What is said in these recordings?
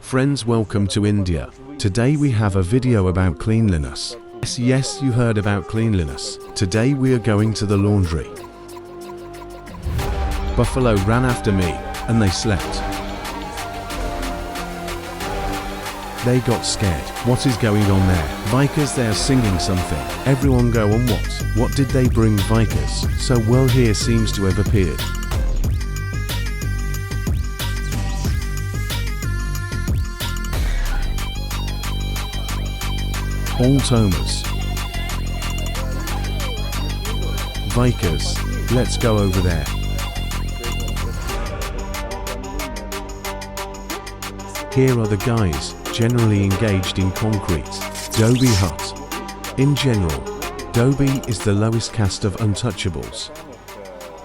Friends, welcome to India. Today we have a video about cleanliness. Yes, you heard about cleanliness. Today we are going to the laundry. Buffalo ran after me, and they slept. They got scared. What is going on there? Vikers, they are singing something. Everyone go on what? What did they bring Vikers? So well here seems to have appeared. All Thomas. Vikers, let's go over there. Here are the guys, generally engaged in concrete. Dhobi hut. In general, Dhobi is the lowest caste of untouchables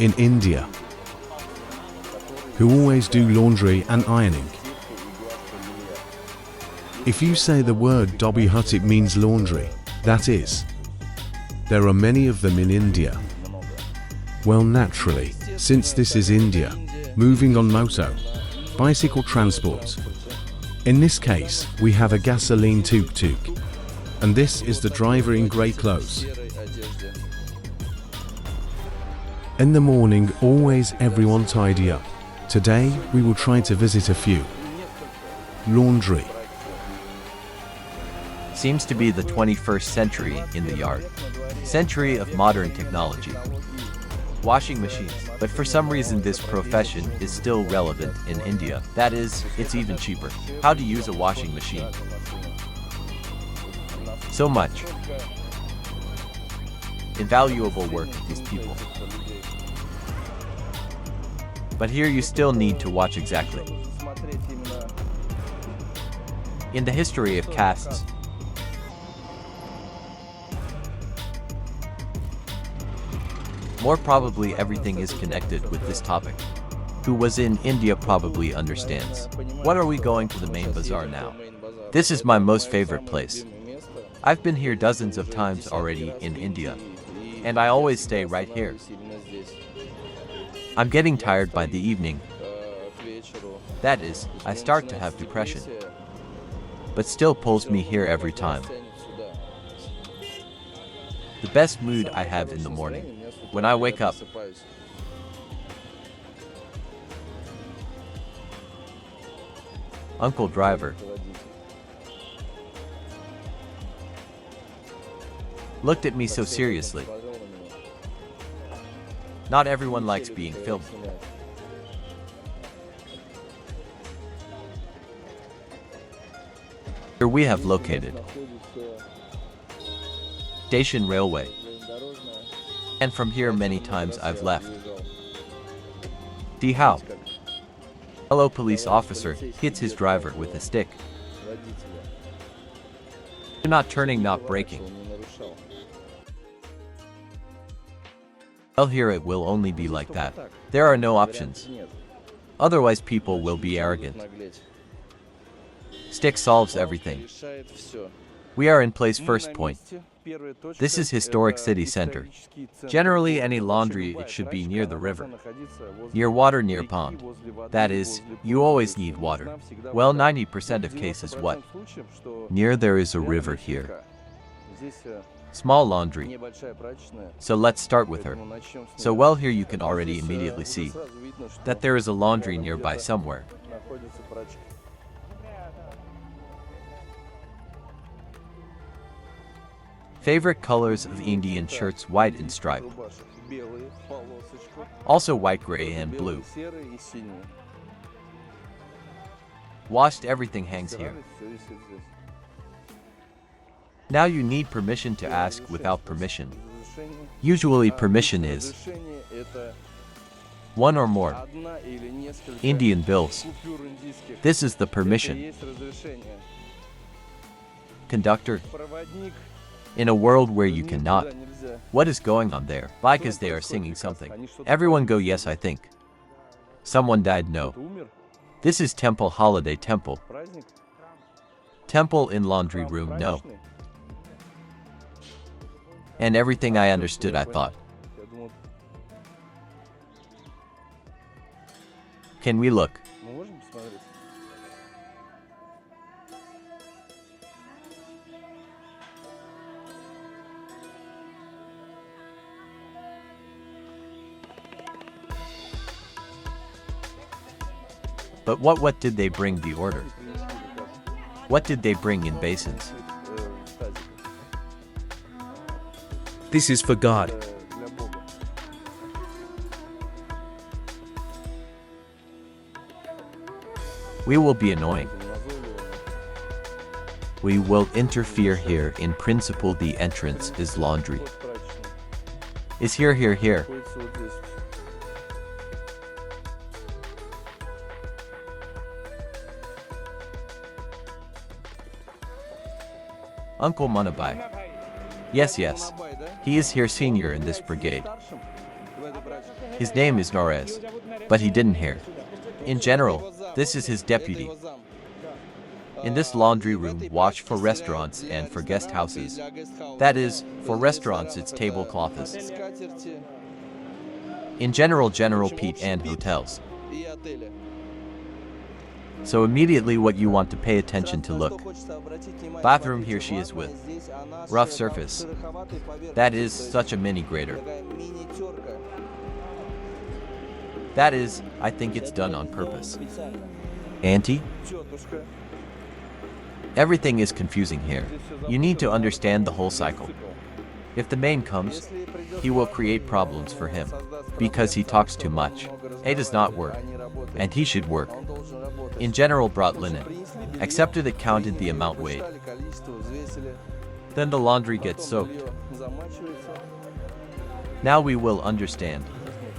in India, who always do laundry and ironing. If you say the word Dhobi hut, it means laundry. That is, there are many of them in India. Well, naturally, since this is India, moving on moto, bicycle transport. In this case, we have a gasoline tuk-tuk, and this is the driver in grey clothes. In the morning, always everyone tidy up. Today, we will try to visit a few. Laundry. Seems to be the 21st century in the yard. Century of modern technology. Washing machines. But for some reason this profession is still relevant in India. That is, it's even cheaper. How to use a washing machine. So much invaluable work of these people. But here you still need to watch exactly. In the history of castes, more probably everything is connected with this topic. Who was in India probably understands. What are we going to the main bazaar now? This is my most favorite place. I've been here dozens of times already in India, and I always stay right here. I'm getting tired by the evening. That is, I start to have depression, but still pulls me here every time. The best mood I have in the morning. When I wake up, Uncle Driver looked at me so seriously. Not everyone likes being filmed. Here we have located Station Railway. And from here many times I've left. See how? Hello police officer hits his driver with a stick. Not turning, not braking. Well, here it will only be like that. There are no options. Otherwise people will be arrogant. Stick solves everything. We are in place first point. This is historic city center. Generally any laundry it should be near the river. Near water, near pond. That is, you always need water. Well, 90% of cases what? Near there is a river here. Small laundry. So let's start with her. So well here you can already immediately see that there is a laundry nearby somewhere. Favorite colors of Indian shirts: white and stripe. Also white, gray and blue. Washed everything hangs here. Now you need permission to ask without permission. Usually permission is one or more Indian bills. This is the permission. Conductor. In a world where you cannot. What is going on there? Like as they are singing something. Everyone go yes, I think. Someone died, no. This is temple, holiday temple. Temple in laundry room, no. And everything I understood, I thought. Can we look? But what did they bring the order? What did they bring in basins? This is for God. We will be annoying. We will interfere here. In principle, the entrance is laundry. Is here. Uncle Manabai. Yes. He is here senior in this brigade. His name is Norez, but he didn't hear. In general, this is his deputy. In this laundry room, watch for restaurants and for guest houses. That is, for restaurants it's tablecloths. In general Pete and hotels. So immediately what you want to pay attention to look. Bathroom, here she is with rough surface. That is such a mini grater. That is, I think it's done on purpose. Auntie? Everything is confusing here. You need to understand the whole cycle. If the main comes, he will create problems for him. Because he talks too much. A does not work. And he should work. In general brought linen. Accepted it, counted the amount weighed. Then the laundry gets soaked. Now we will understand.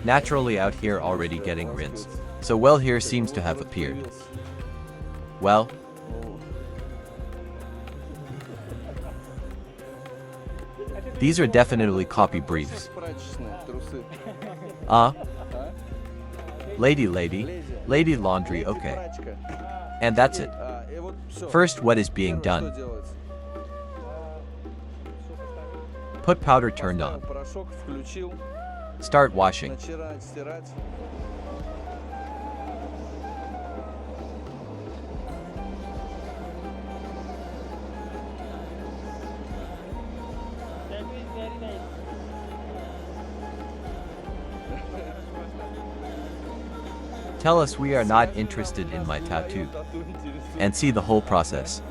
Naturally out here already getting rinsed. So well here seems to have appeared. Well. These are definitely copy briefs. Lady laundry, okay. And that's it. First, what is being done? Put powder turned on. Start washing. Tell us we are not interested in my tattoo. And see the whole process.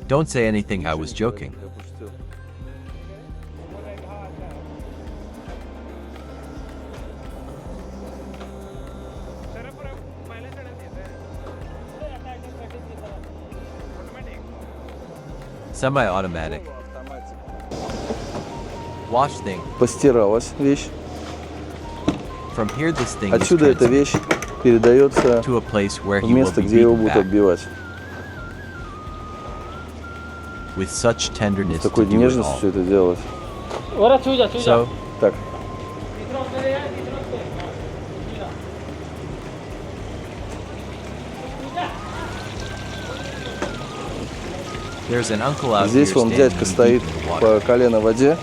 Don't say anything, I was joking. Semi-automatic. Wash thing. Постиралась вещь. From here this thing Отсюда эта вещь передается to a place where в he will место, be где его beaten будут back отбивать. with such tenderness С to такой do it нежностью all. все это делать. So, Так, there's an uncle out here здесь вон standing дядька стоит deep in the water. по колено в воде.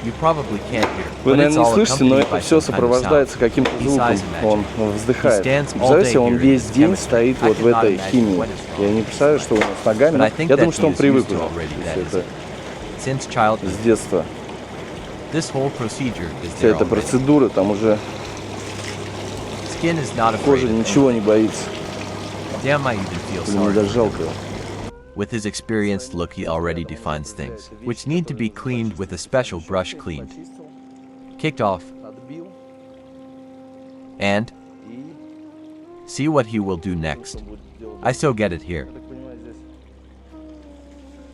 You probably can't hear, Вы, but it's наверное, не all слышите, но accompanied это by все some kind of сопровождается sound. каким-то звуком. Besides Он magic. вздыхает. He stands all Представляете, day он here in весь this день chemistry. стоит I вот в cannot этой imagine химии. what is wrong Я не with представляю, this что у него с But I ногами. think Я that думаю, что он he is привык used to уже already, все that is это it. Since childhood, с детства. this whole procedure is Вся there эта already. процедура, там уже Skin is not afraid кожа of ничего не боится. Damn, I even feel Мне sorry. даже жалко его. With his experienced look, he already defines things, which need to be cleaned with a special brush cleaned, kicked off, and see what he will do next. I so get it here.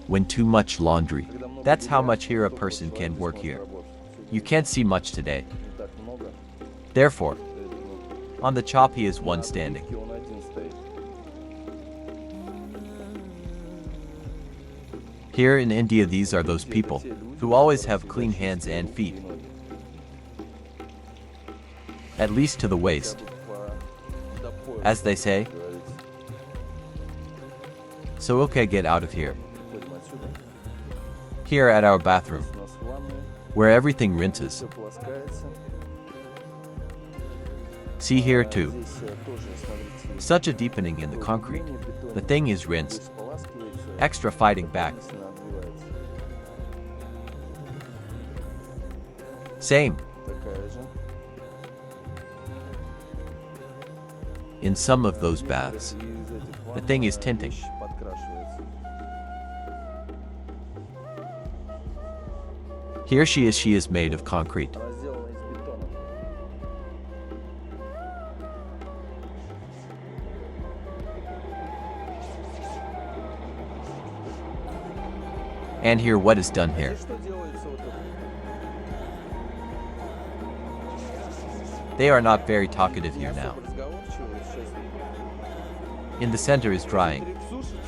When too much laundry. That's how much here a person can work here. You can't see much today. Therefore, on the chop he is one standing. Here in India, these are those people who always have clean hands and feet. At least to the waist. As they say. So okay, get out of here. Here at our bathroom, where everything rinses. See here too. Здесь тоже, смотрите, Such a deepening in the concrete. бетон The thing is rinsed. споласкивается, Extra fighting back. сильно отбивается. Same. Такая же. In some of those baths. И из этих The ванн, thing is tinting. вещь подкрашивается. Here she is made of concrete. Она сделана из бетона. And here what is done here. Здесь что делается вот это? They are not very talkative here now. Особо разговорчивые, честно. In the center is drying. Электрик сушится.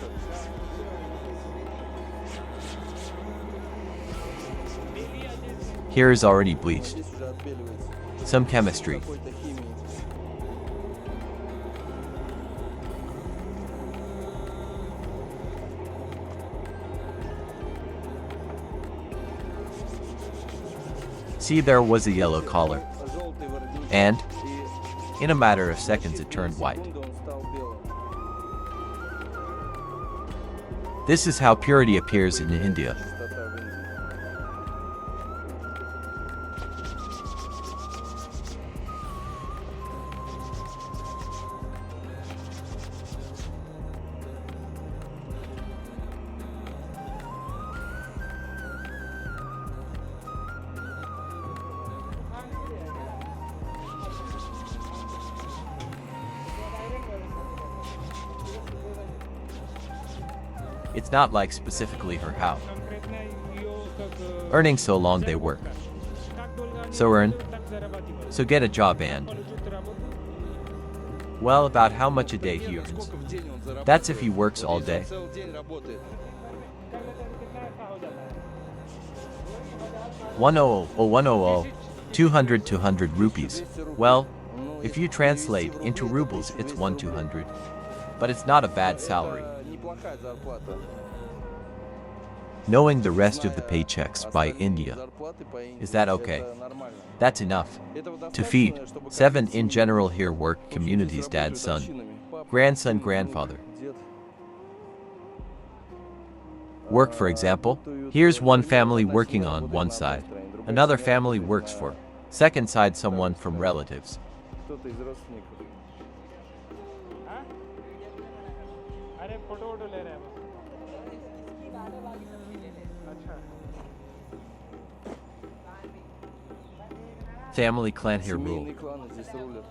Here is already bleached. Здесь уже отбеливается. Some chemistry. Какой-то химии. See, there was a yellow collar. Желтый воротничок. And И in a matter of seconds it turned white. секунду он стал белым. This is how purity appears in India. Чистота в Индии. It's not like specifically her how. Earning so long they work. So earn. So get a job and. Well, about how much a day he earns. Сколько в день он зарабатывает? That's if he works all day. Целый день работает. 100, 200 rupees. Well, if you translate into rubles, it's 200. But it's not a bad salary. Неплохая зарплата. Knowing the rest of the paychecks by India, Зарплаты по Индии. is that okay? Это нормально. That's enough. Этого To feed. достаточно, чтобы 7 кормить in семью. general here work Мужчины communities, dad, работают son, общинами. Папа, grandson, сын, grandfather. дед. Work, for example, here's one family working on one side. Another family works for. Second side, someone from relatives. Кто-то из родственников. अरे photo वोटो ले रहे हैं अच्छा Family clan here rule. Семейные кланы здесь рулят.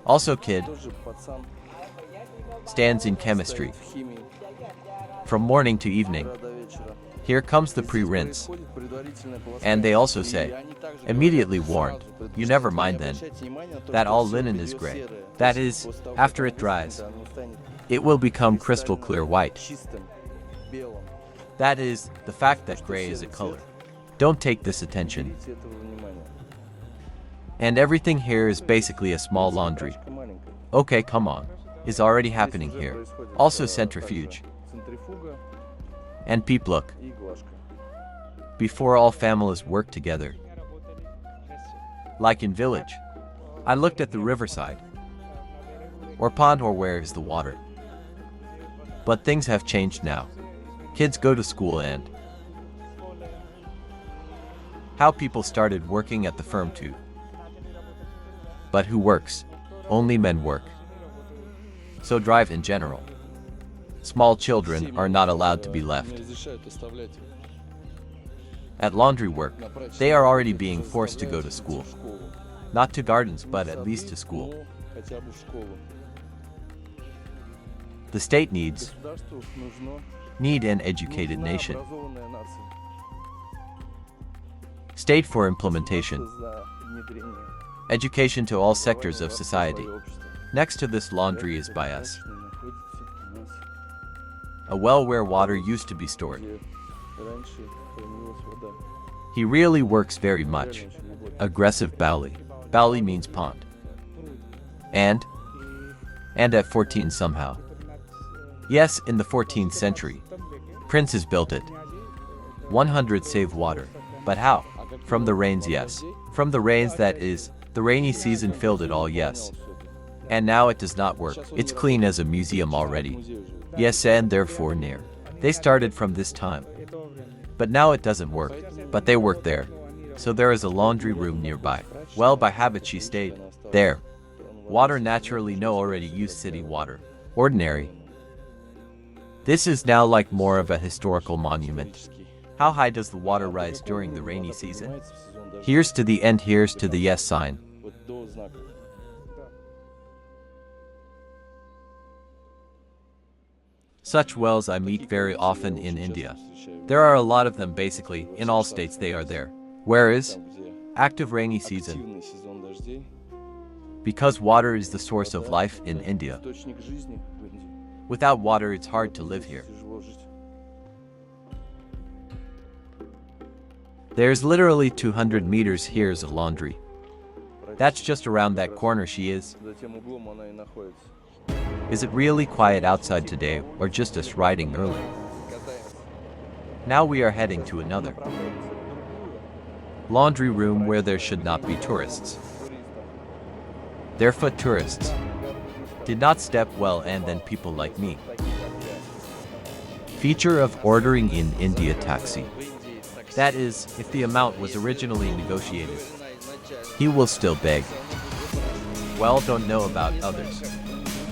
Also kid, Тоже пацан stands in chemistry. в химии. From morning to evening. До вечера. Here comes the pre-rinse. Происходит предварительное And they also say, И они также immediately говорят, warned, сразу you never предупреждают, mind не then, обращайте внимания на то, that что all всё linen is бельё gray. серое. That То есть is, после того, after как it dries, оно станет it will become crystal clear white. чистым, белым. That is, the fact that gray is a color. Don't take this attention. Берите этого внимания. And everything here is basically a small laundry. Прачка маленькая. Okay, come on. Is already happening Здесь уже here. происходит, Also также centrifuge. Центрифуга And peep look, и глажка. before all families work together. Like in village. I looked at the riverside. Or pond or where is the water. But things have changed now. Kids go to school and how people started working at the firm too. But who works? Only men work. So drive in general. Small children are not allowed to be left. Не разрешают оставлять At laundry work, на прачечной. they are already being forced to go to Заставляют school. идти в школу. Not to gardens, but at least to school. Ну, хотя бы в школу. The state needs Государству нужно an educated нужна nation. образованная нация. State for implementation. За внедрение Education to all sectors of society. образования общества. Next to this laundry is by us. Прачечная находится у нас, A well where water used to be stored. где раньше хранилась вода. He really works very much. Реально очень глубокий. Aggressive Bali. Bali means pond. And at 14 somehow. Yes, in the 14th century. Princes built it. 100 save water. But how? From the rains, yes. From the rains, that is, the rainy season filled it all, yes. And now it does not work. It's clean as a museum already. Yes, and therefore near. They started from this time. But now it doesn't work. But they work there. So there is a laundry room nearby. Well, by habit she stayed there. Water naturally no already used city water. Ordinary. This is now like more of a historical monument. How high does the water rise during the rainy season? Here's to the end, here's to the yes sign. Such wells I meet very often in India. There are a lot of them basically, in all states they are there. Where is active rainy season? Because water is the source of life in India. Without water it's hard to live here. There's literally 200 meters, here's a laundry. That's just around that corner she is. Is it really quiet outside today, or just us riding early? Now we are heading to another laundry room where there should not be tourists. They're foot tourists. Did not step well, and then people like me. Feature of ordering in India taxi. That is, if the amount was originally negotiated. He will still beg. Well, don't know about others.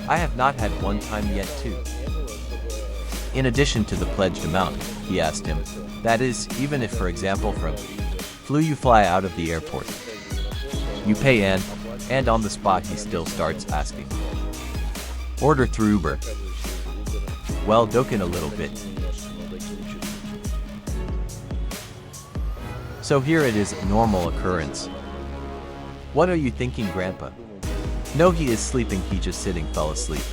I have not had one time yet too. In addition to the pledged amount, he asked him. That is, even if for example from you fly out of the airport. You pay and on the spot he still starts asking. Order through Uber. Well, doken a little bit. So here it is, a normal occurrence. What are you thinking, Grandpa? No, he is sleeping, he just sitting, fell asleep.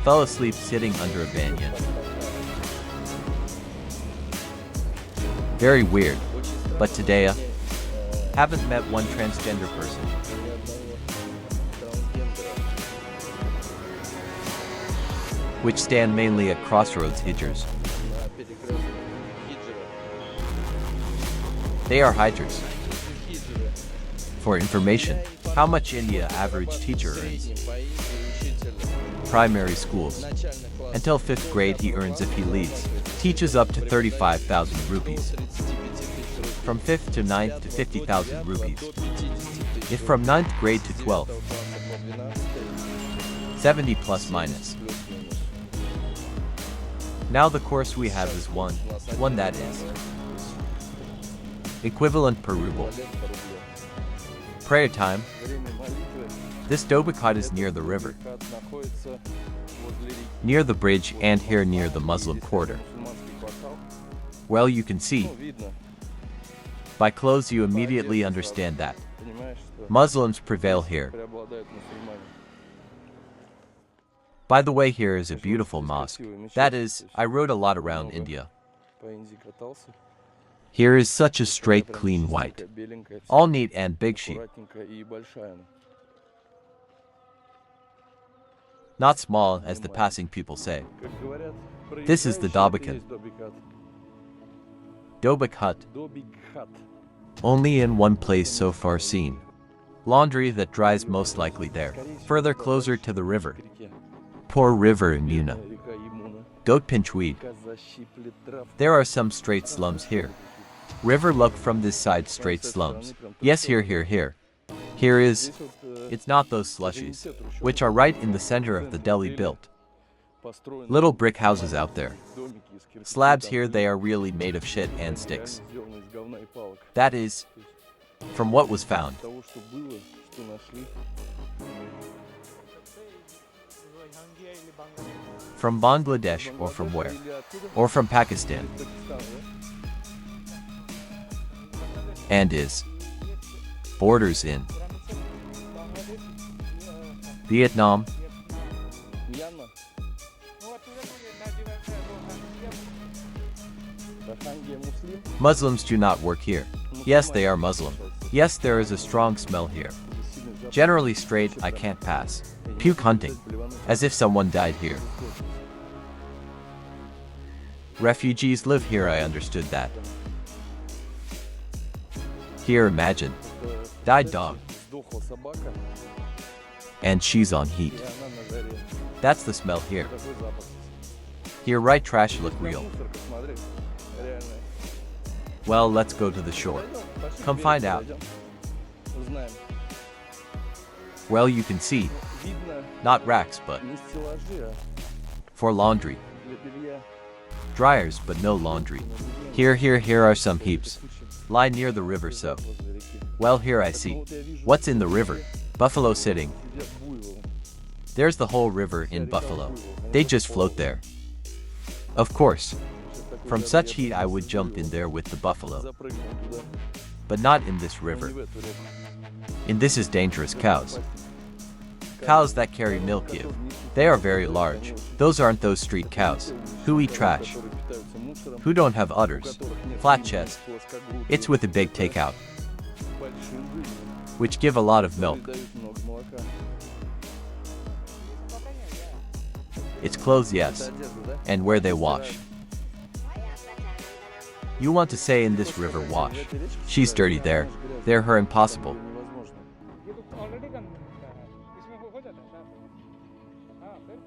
Fell asleep sitting under a banyan. Very weird. But today, haven't met one transgender person. Which stand mainly at crossroads hijers. They are hijers. For information, how much India average teacher earns? Primary schools. Until 5th grade he earns if he leads. Teaches up to 35,000 rupees. From 5th to 9th to 50,000 rupees. If from 9th grade to 12th. 70 plus minus. Now the course we have is one that is equivalent per ruble. Prayer time. This Dhobi ghat is near the river, near the bridge, and here near the Muslim quarter. Well, you can see. By clothes you immediately understand that Muslims prevail here. By the way, here is a beautiful mosque. That is, I rode a lot around India. Here is such a straight, clean white. All neat and big sheet. Not small, as the passing people say. This is the Dhobi ghat. Only in one place so far seen. Laundry that dries most likely there. Further closer to the river. Poor river Imuna. Goat pinch weed. There are some straight slums here. River look from this side, straight slums. Yes, here. Here is, it's not those slushies, which are right in the center of the Delhi built. Little brick houses out there. Slabs here, they are really made of shit and sticks. That is, from what was found. From Bangladesh, or from where? Or from Pakistan. And is borders in Vietnam. Muslims do not work here. Yes, they are Muslim. Yes, there is a strong smell here. Generally straight, I can't pass. Puke hunting. As if someone died here. Refugees live here, I understood that. Here, imagine. Died dog. Сдохла собака, And she's on heat. и она на жаре. That's the smell here. Такой запах. Here, right trash look На real. мусорку смотри. Реально. Well, let's go to the shore. Пойдем, пошли Come к find берегу out. пойдем. Узнаем. Well, you can see, Видно not racks, but не стеллажи, а for laundry. для белья. Dryers, but no laundry. Here are some heaps. Lie near the river, so. Возле реки. Well, here I see. What's in the river? Buffalo sitting. Сидят буйволы. There's the whole river in Buffalo. They just float there. Of course. From such heat I would jump in there with the buffalo. Запрыгнул туда. But not in this Но river. не в эту реку. In this is dangerous cows. Cows that carry milk give. They are very large. Those aren't those street cows. Who eat trash. Которые питаются мусором, Who don't have у udders. которых нет Flat ни chest. плоскогубых, It's with a big takeout, большие губы, which give a lot of milk. которые дают много молока. It's clothes, yes. Это одежда, да? And where they wash. You want to say in this river wash. She's dirty there. They're her impossible. Невозможно. ये तो already गंदा है इसमें हो जाता है साफ हाँ फिर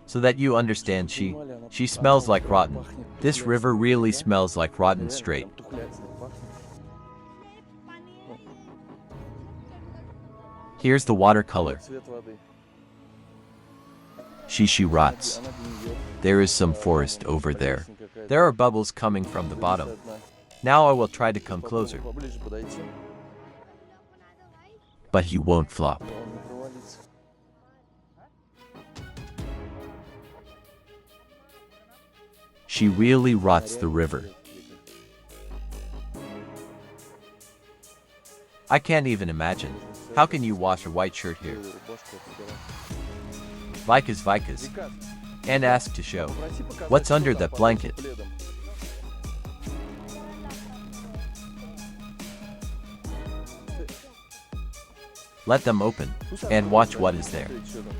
So that you understand, she smells like rotten. This river really smells like rotten straight. Там тухлятиной пахнет. Here's the watercolor. Цвет воды. She rots. Она гниет. There is some forest over there. Болезнь какая-то. There are bubbles coming from the bottom. Одна. Now I will try to come closer, Поближе подойти, but he won't flop. но он не провалится. She really rots the river. I can't even imagine. How can you wash a white shirt here? Рубашку отбирать. Vikas. Викас, And ask to show. попроси показать, What's что under там that под blanket? этим пледом. Let them open and watch what is there. Смотри, что там.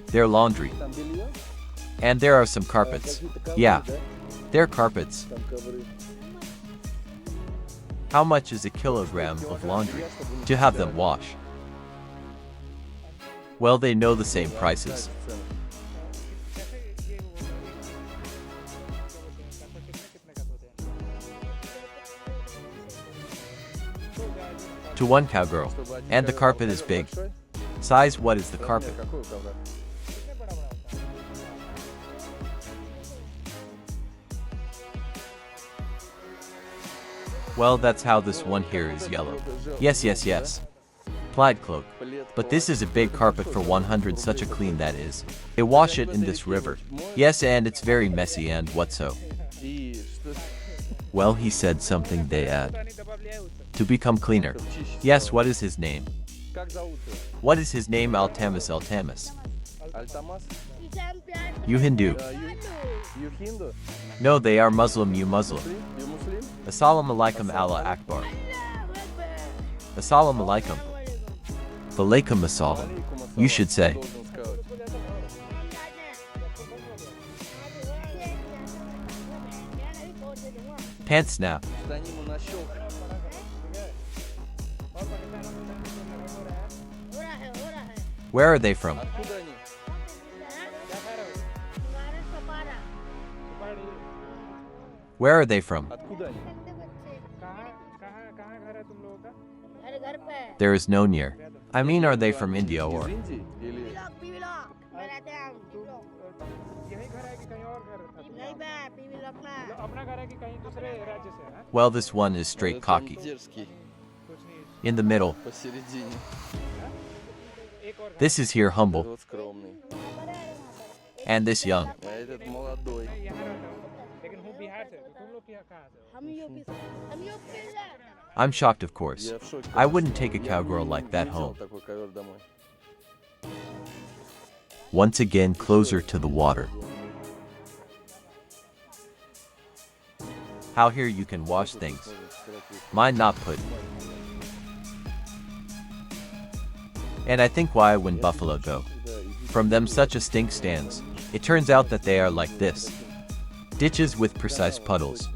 Their laundry. Там белье? And there are some carpets. Какие-то ковры, Yeah, да? they're carpets. Там ковры. How much is a kilogram of laundry to have them wash? Well, they know the same prices. Цены. कैसे ये वो कितने का होते हैं To one cowgirl. Чтобы один And the ковер carpet is big. большой, Size, what is the размер carpet? какой у ковра? कितने बड़ा बड़ा होता है Well, that's how this one here is yellow. Yes. Plaid cloak. But this is a big carpet for 100, such a clean that is. They wash it in this river. Yes, and it's very messy and what so? И что Well, he said something they add. नहीं добавляются To become cleaner. Yes, what is his name? как зовут его? What is his name? Altamas. Альтамас? You Hindu. You Hindu? No, they are Muslim, you Muslim. You Muslim? Assalamu alaikum, Allah Akbar. Assalamu alaikum. Walaikum assalam. Алейкум ассалам. You should say. Должен сказать. Pants snap. Стань ему на щелк. Where are they from? Откуда они? Where are they from? Откуда они? कहाँ कहाँ कहाँ घर है तुम लोगों का There is no near. I mean, are they from India Из or? Индии? Или यही घर है कि कहीं और घर था तुम्हारा? अपना घर है कि कहीं दूसरे राज्य से है Well, this one is straight cocky. дерзкий. कुछ नहीं In the middle. Посередине. एक और This is here humble. Вот скромный. And this young. А этот молодой. मैं यहाँ रहता हूँ लेकिन हूँ बिहार से तो तुम लोग कहाँ से हो I'm shocked, of course. Я в шоке. I wouldn't take a Я cowgirl не like that взял home. такой ковер домой. Once again, closer to the water. How here you can wash things. Mine not put. And I think why when buffalo go from them such a stink stands, it turns out that they are like this. Ditches with precise puddles.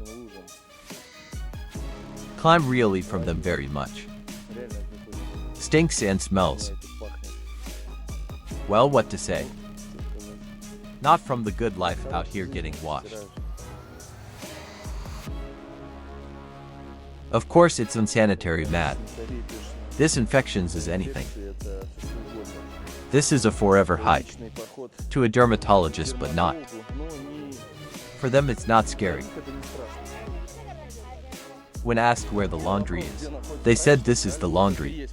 Climb really from them very much. Stinks and smells. Well, what to say? Not from the good life out here getting washed. Of course it's unsanitary mad. This infections is anything. This is a forever hike. To a dermatologist but not. For them it's not scary. When asked where the laundry is, they said this is the laundry.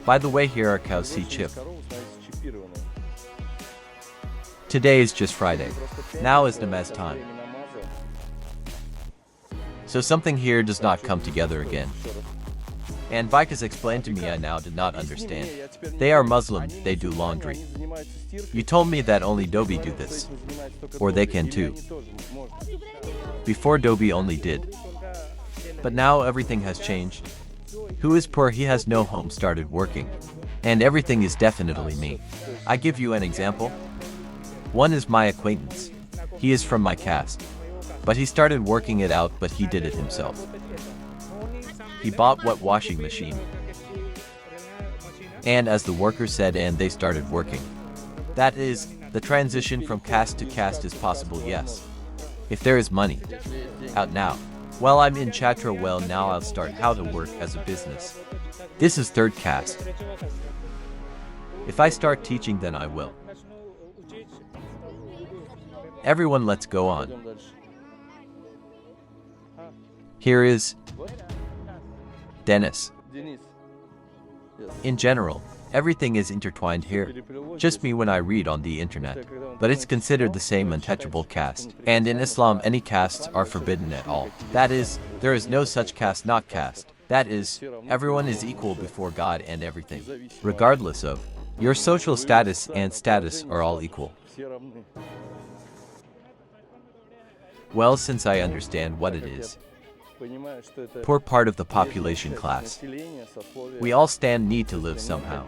By the way, here are cows see chip. Today is just Friday. Now is namaz time. So something here does not come together again. And Vikas explained to me I now did not understand. They are Muslim, they do laundry. You told me that only Dhobi do this. Or they can too. Before Dhobi only did. But now everything has changed. Who is poor, he has no home, started working. And everything is definitely me. I give you an example. One is my acquaintance. He is from my caste. But he started working it out, but he did it himself. He bought what washing machine. And as the workers said, and they started working. That is, the transition from caste to caste is possible, yes. If there is money. Out now. Well, I'm in Chatra, well now I'll start how to work as a business. This is third caste. If I start teaching then I will. Everyone, let's go on. Here is Dennis. In general, everything is intertwined here. Just me when I read on the internet. But it's considered the same untouchable caste. And in Islam any castes are forbidden at all. That is, there is no such caste not caste. That is, everyone is equal before God and everything. Regardless of your social status and status are all equal. Well, since I understand what it is, poor part of the population class. We all stand need to live somehow.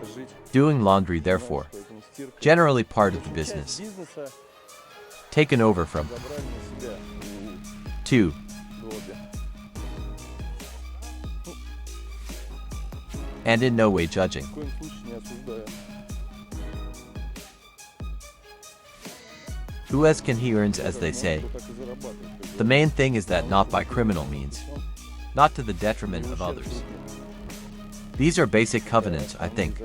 Doing laundry therefore. Generally part of the business. Taken over from 2. And in no way judging. Who as can he earns, as they say. The main thing is that not by criminal means. Not to the detriment of others. These are basic covenants, I think,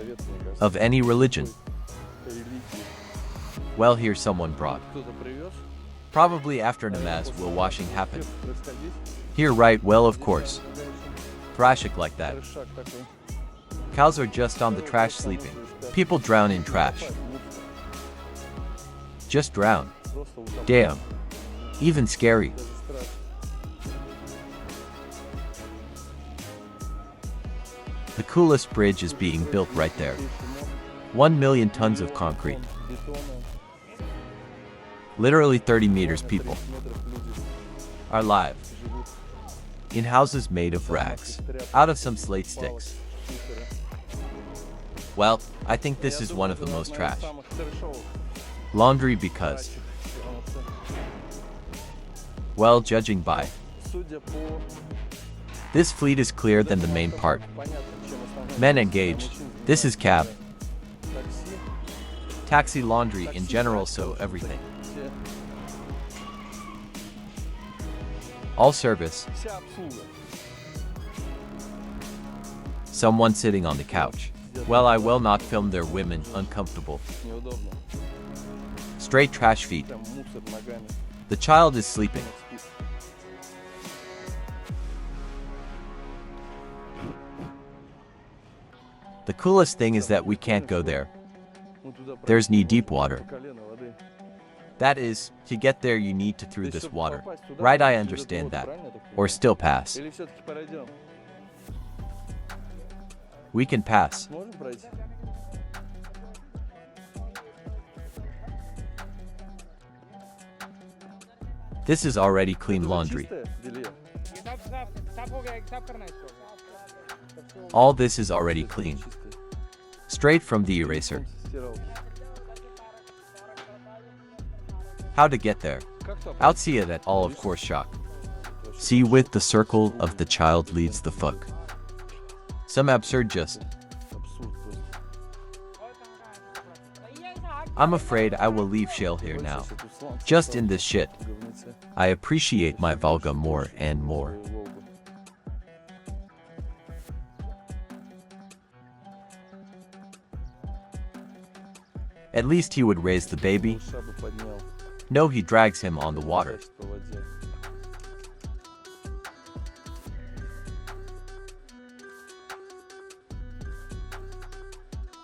of any religion. Well, here someone brought. Probably after namaz will washing happen. Here, right, well of course. Thrashik like that. Cows are just on the trash sleeping. People drown in trash. Just drown. Damn. Even scary. The coolest bridge is being built right there. 1 million tons of concrete. Literally 30 meters people are live. In houses made of rags. Out of some slate sticks. Well, I think this is one of the most trash. Laundry because, well, judging by this fleet is clearer than the main part. Men engaged. This is cab. Taxi, laundry in general, so everything. All service. Someone sitting on the couch. Well, I will not film their women uncomfortable. Straight trash feet. The child is sleeping. The coolest thing is that we can't go there. There's knee-deep water. That is, to get there you need to through this water. Right, I understand that. Or still pass. We can pass. This is already clean laundry. All this is already clean. Straight from the eraser. Стирал. How to get there? Out see it at all, of course, shock. See with the circle of the child leads the fuck. Some absurd just. Абсурд просто. I'm afraid I will leave shale here now. Сейчас я тут слам Just in this shit. говнеце. I appreciate my Volga more and more. Свою Волгу. At least he would raise the baby. Душа бы поднял. No, he drags him on the water. Тащит по воде.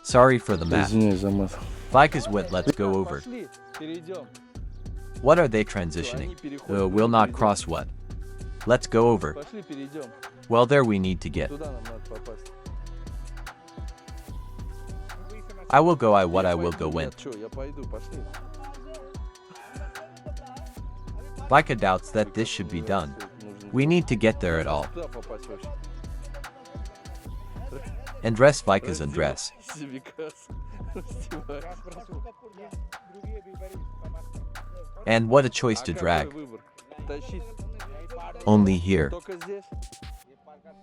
Sorry for the math. Извиняюсь за мат. Bike is wet, let's go over. Пошли, перейдем. What are they transitioning? Will not cross what? Let's go over. Пошли, перейдем. Well, there we need to get. Туда нам надо попасть. I will go, I will go when. Я чё, я пойду, пошли. Bika doubts that this should be done. We need to get there at all. Куда попасть вообще? And dress Vika's undress. Себе касс. Раздевай. And what a choice to Какой drag. выбор? Тащить Only here. только здесь?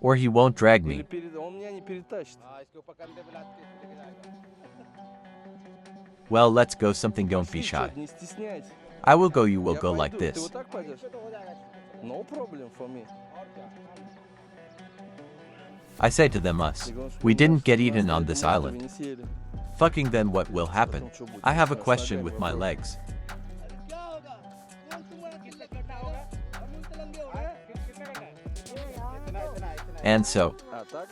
Or he won't drag Или me. он меня не перетащит? Well, let's go something, don't be Пошли, shy. чё, не стесняйтесь. I will go, you will Я go like пойду. Ты this. вот так пойдешь? No problem for me. I say to them, us. We didn't get eaten on this island. Вы не съели. Fucking then what will happen? I have a question with my legs. And so, А так?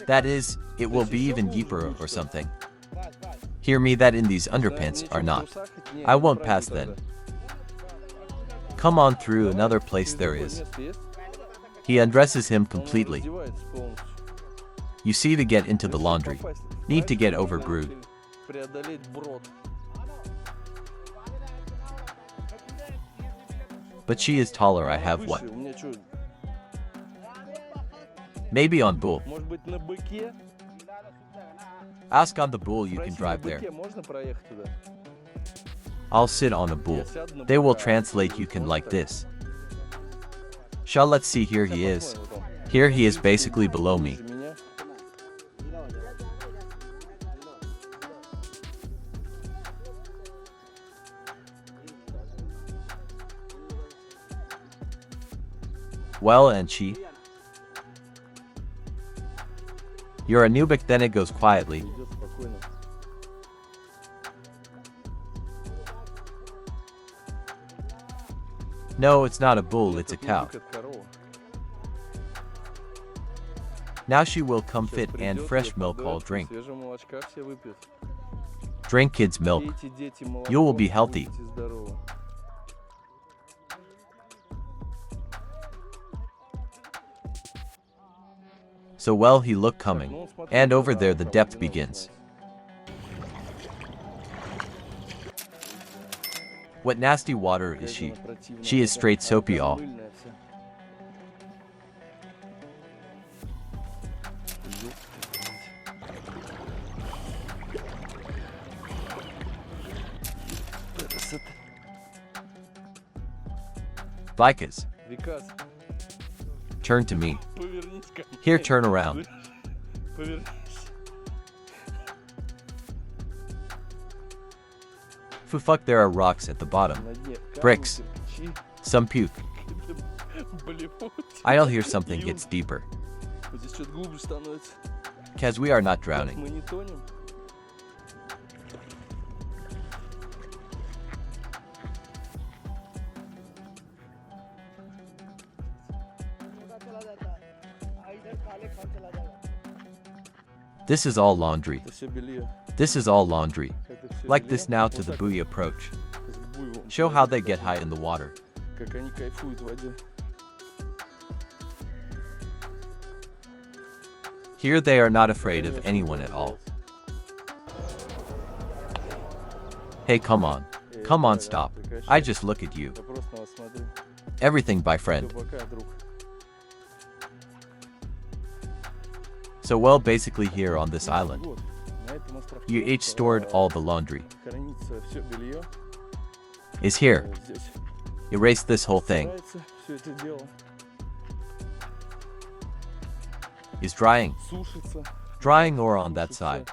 that is, it will be even deeper or something. Hear me that in these underpants are not. I won't pass then. Come on through another place there is. He undresses him completely. Раздевается полностью. You see, to get into the laundry, need to get over brood. Преодолеть брод. But she is taller, I have what? Выше, у меня чё, Maybe on bull. может быть на быке? Ask on the bull, you can Спроси, на drive there. быке можно проехать туда? I'll sit on a bull. They will translate you can like this. Shall let's see, here he is. Here he is basically below me. Выше меня. Well, and she? You're a Nubic, then it goes quietly. Идет спокойно. No, it's not a bull, it's a Этот cow. мужик, это корова. Now she will come Сейчас fit and придет, fresh я milk all подарю, drink. свежего молочка все выпьют. Drink kids' milk. Пейте, дети, молоко, You will be healthy. будете здоровы. So well he look coming. And over there the depth begins. What nasty water is she? She is straight soapy all. Мыльная вся. Это с это- Vikas, Викас, turn to me. повернись ко мне. Here, turn around. Повернись. Fu fuck, there are rocks at the bottom. На дне камни, Bricks. кирпичи, Some puke. блефут. I'll hear something gets deeper. Вот здесь что-то глубже становится. Cause we are not drowning. Мы не тонем. This is all laundry. Это все белье. This is all laundry. Это всё Like белье. this now to Вот the так, buoy approach. как буйвол. Show how they get high in the water. Как они кайфуют в воде. Here they are not afraid of anyone at all. Hey, come on. Come on, stop. I just look at you. Я просто на вас смотрю. Everything by Всё, friend. пока, друг. So well, basically here on this island. Вот, You each stored all the laundry. Хранится все белье. Is here. Здесь Erase this whole thing. собирается все это дело. Is drying. Сушится. Drying or on that side.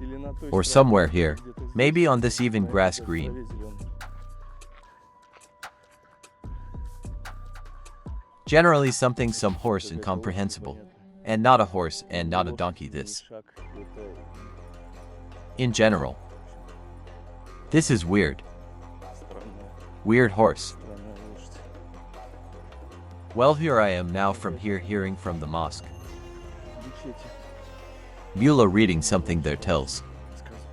Или на той Or стороне, somewhere here. где-то здесь, Maybe on this even на grass этой green. траве зелёной. Generally something some horse incomprehensible. And not a horse and not a donkey this. Шаг, это In general. This is weird. странная Weird horse. лошадь. Well, here I am now from here hearing from the mosque. Мечети Mullah reading something there tells. рассказывают.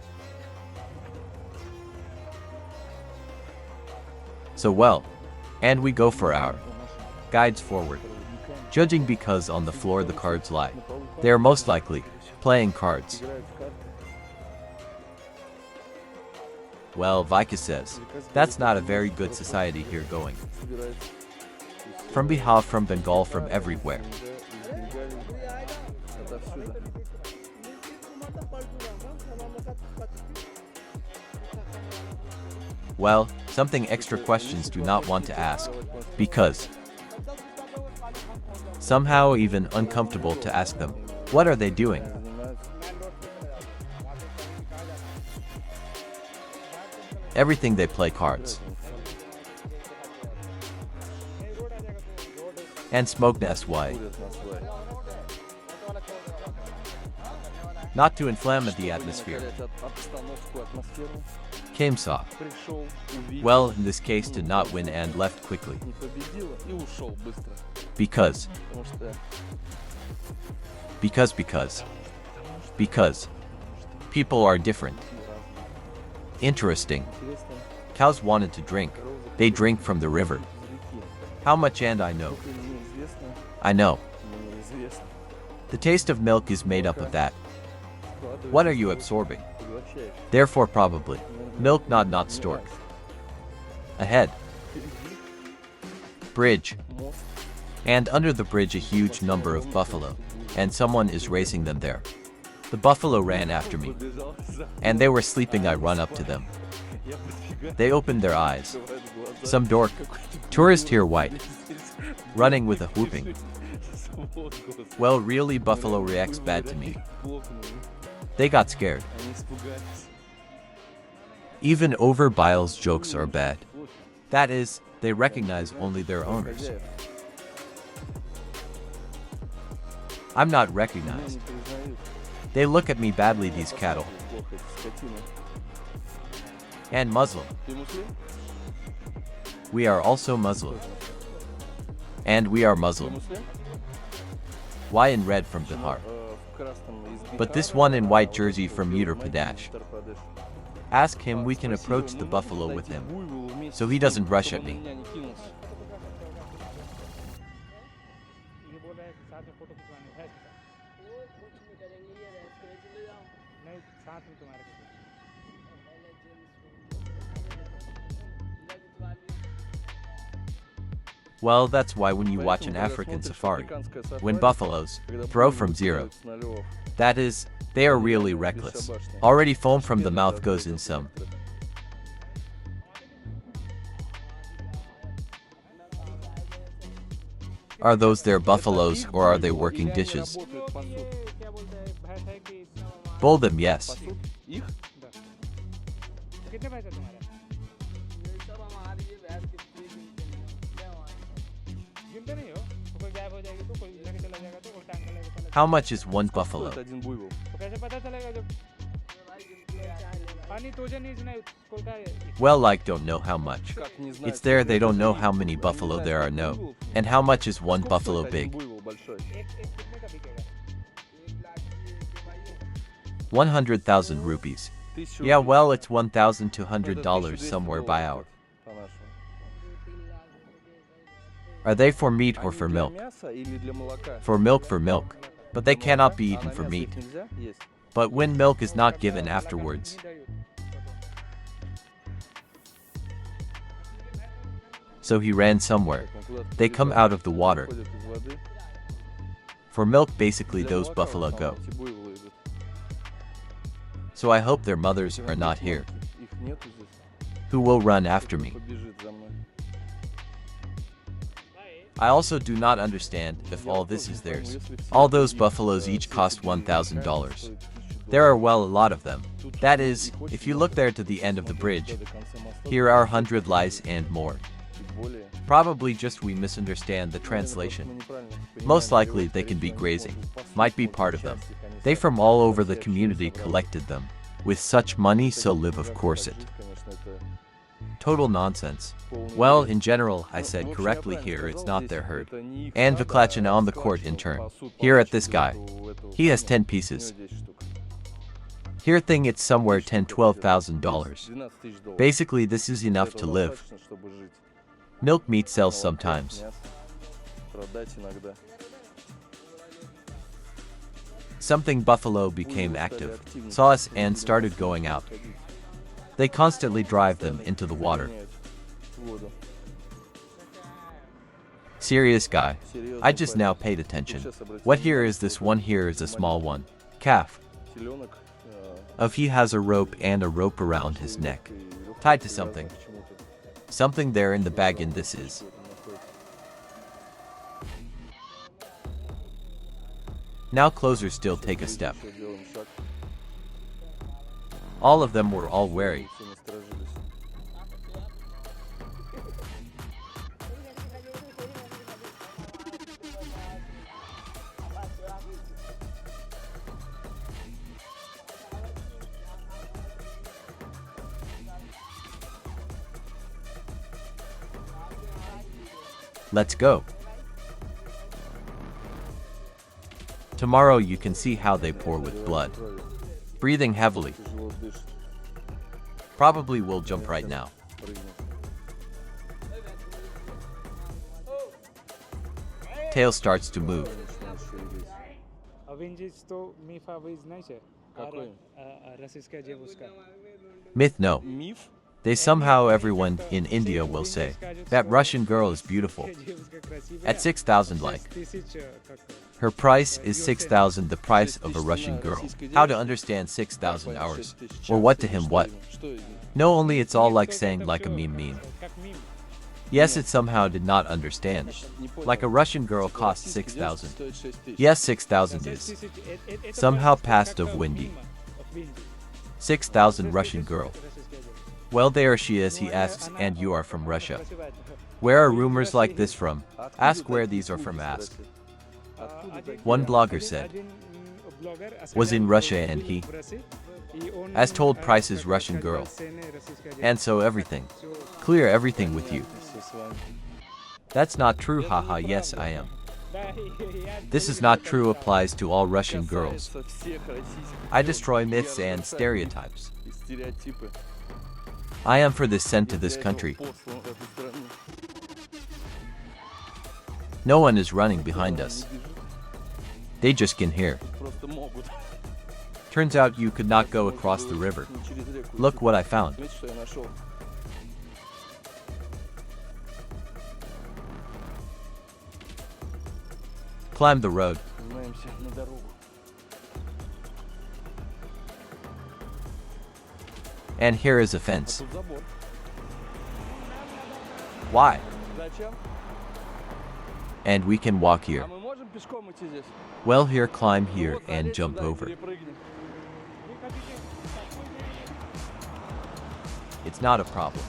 So well. And we go for our guides forward. Judging because on the floor the cards lie. They are most likely playing cards. Играют в карты. Well, Vika says, that's not a very good society here going. Собирается. From Bihar, from Bengal, from everywhere. Отовсюду. Well, something extra questions do not want to ask. Because somehow even uncomfortable to ask them. What are they doing? Everything they play cards. And smoke SY. Курят на свай. Not to inflame the atmosphere. Разрядят обстановку, атмосферу. Came saw. Пришел, увидел, Well, in this case to not win and left quickly. не победил и ушел быстро. Because. Потому что Because. People are different. Interesting. интересно, Cows wanted to drink. They drink from the river. из реки. How much and I know. Это мне известно, I know. мне известно. The taste of milk is made up of that. Вкладываешь What are you в рот, absorbing? поглощаешь. Therefore probably. Milk not stork. Ahead. Впереди Bridge. мост. And under the bridge a huge number of buffalo. And someone is racing them there. The buffalo ran after me. Побежал за. And they were sleeping. I run up to them. Я подбегаю, They opened their eyes. открывают глаза. Some dork. Какой-то Tourist here white. здесь Running with a whooping. свод, господи. Well, really buffalo reacts bad to me. Плохо, ну, They got scared. они испугались. Even over Biles jokes are bad. That is, they recognize only their owners. Хозяев. I'm not Меня recognized. не признают. They look at me badly, these cattle. Плохо, эти скотины. And Muslim. Ты муслим? We are also Muslim. And we are Ты Muslim. муслим? Why in red from Bihar? В красном из But this Бихара, one in white jersey from Uttar Pradesh. Утар-Прадеш. Ask him, we can Спроси approach его, the мы buffalo можем with найти him. буйвола вместе So с he ним, doesn't rush чтобы at me. он на меня не кинулся. ये बोल रहा है कि साथ में photo खिंचवानी है इसके साथ नहीं साथ में तुम्हारे के Well, that's why when you watch Поэтому, an когда African смотришь safari, африканское when сафари, buffaloes когда throw буйволы from zero, кидаются на львов, that is, they are really reckless. Already foam from the mouth goes in some. Are those their buffaloes or are they working dishes? Работают, пасут. क्या बोलते हैं भैंस है कि Bold them, yes. Пасут их? कितने पैसे तुम्हारे गिनते नहीं हो तो कोई गायब हो जाएगी तो कोई लेके चला जाएगा तो कोई टांग में लेके चला How much is one buffalo? Стоит один буйвол. तो कैसे पता चलेगा जब पानी तुझे नहीं सुनाई कोलता है Well, like don't know how much. Как не знать, It's there, they сколько don't know это how буйвол. many Они buffalo не there are, знают, no. сколько буйвол. And how much is one Сколько buffalo стоит big? один буйвол большой? एक कितने का बिकेगा 100,000 rupees. 1000 Yeah, рублей. well, it's Это $1,200 $1200 somewhere by hour. по-нашему. Are they for meat or Они for для milk? мяса или для молока? For milk. But they cannot be eaten А for мясо meat. их нельзя есть? But when milk is not given afterwards. नहीं दают So he ran somewhere. Так, он куда-то They come побежал. out of the water. Выходят из воды. For milk, basically Для those молока в buffalo основном go. эти буйволы идут. So I hope their mothers are not here. Их нету здесь. Who will run after me? Побежит за мной. I also do not understand if all this is theirs. All those buffaloes each cost $1,000. There are well a lot of them. That is, if you look there to the end of the bridge, here are 100 lice and more. Probably just we misunderstand the translation. Most likely they can be grazing. Might be part of them. They from all over the community collected them. With such money so live of course it. Total nonsense. Well, in general, I said correctly here it's not their herd. And Vyklachin on the court in turn. Here at this guy. He has 10 pieces. Here thing it's somewhere $10–12,000. Basically this is enough to live. Milk meat sells sometimes. Something buffalo became active, saw us and started going out. They constantly drive them into the water. Serious guy. I just now paid attention. What here is this one here is a small one. Calf. Of he has a rope and a rope around his neck. Tied to something. Something there in the bag and this is. Now closer still take a step. All of them were all wary. Let's go. Tomorrow you can see how they pour with blood. Breathing heavily. Probably will jump right now. Tail starts to move. Myth no. They somehow everyone in India will say that Russian girl is beautiful. At 6,000 like. Her price is 6,000 the price of a Russian girl. How to understand 6,000 hours? Or what to him what? No only it's all like saying like a meme. Yes it somehow did not understand. Like a Russian girl costs 6,000. Yes 6,000 is. Somehow past of windy. 6,000 Russian girl. Well there she is he asks and you are from Russia. Where are rumors like this from? Ask where these are from ask. One blogger said. Was in Russia and he as told prices Russian girl. And so everything. Clear everything with you. That's not true haha yes I am. This is not true applies to all Russian girls. I destroy myths and stereotypes. I am for this sent to this country. No one is running behind us. They just can hear. Turns out you could not go across the river. Look what I found. Climb the road. And here is a fence. Why? And we can walk here. Well here climb here and jump over. It's not a problem.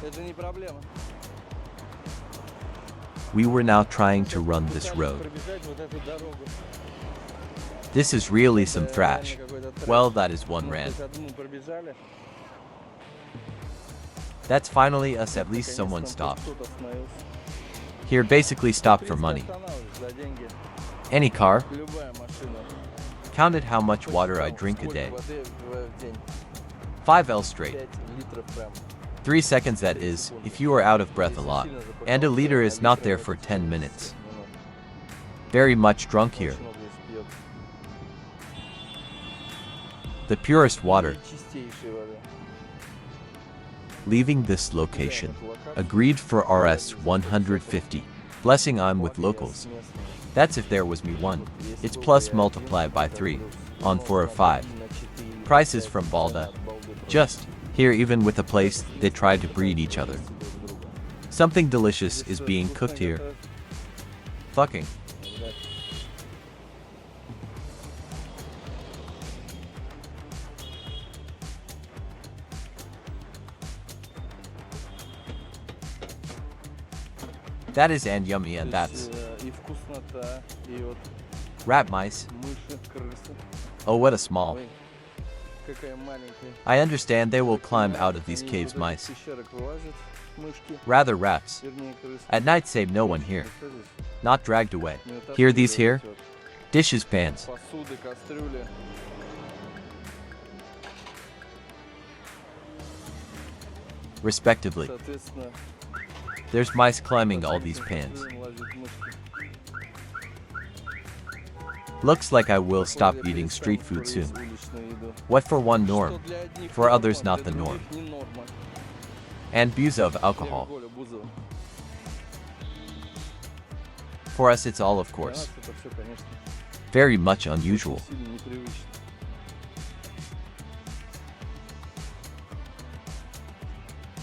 We were now trying to run this road. This is really some thrash. Well that is one rant. That's finally us at least someone stopped. Here basically stopped for money. Any car? Counted how much water I drink a day. 5 L straight. 3 seconds that is, if you are out of breath a lot. And a liter is not there for 10 minutes. Very much drunk here. The purest water. Leaving this location. Agreed for Rs 150. Blessing I'm with locals. That's if there was me 1. It's plus multiply by 3. On 4 or 5. Prices from Balda. Just here, even with a place, they try to breed each other. Something delicious is being cooked here. Fucking. That is and yummy, and that's И вкуснота, и вот rat mice. мыши, крысы. Oh, what a small. Ой, какая маленькая. I understand they will climb out of these Они caves, вот mice. из пещерок вылазят, мышки, Rather rats. вернее, крысы. At night save no one here. Что здесь? Not dragged away. Не вот Here, оттуда these here. растет. Dishes, pans. Посуды, кастрюли. Respectively. Соответственно, There's mice climbing all these pans. лазят мышки. Looks like I will stop eating street food soon. Уличную еду. What for one norm, Что для одних for others норма, not the для norm. других не норма. And abuse of Для alcohol. Голя Бузова. For us it's all of Для course. нас это всё, конечно, Very much unusual. сильно непривычно.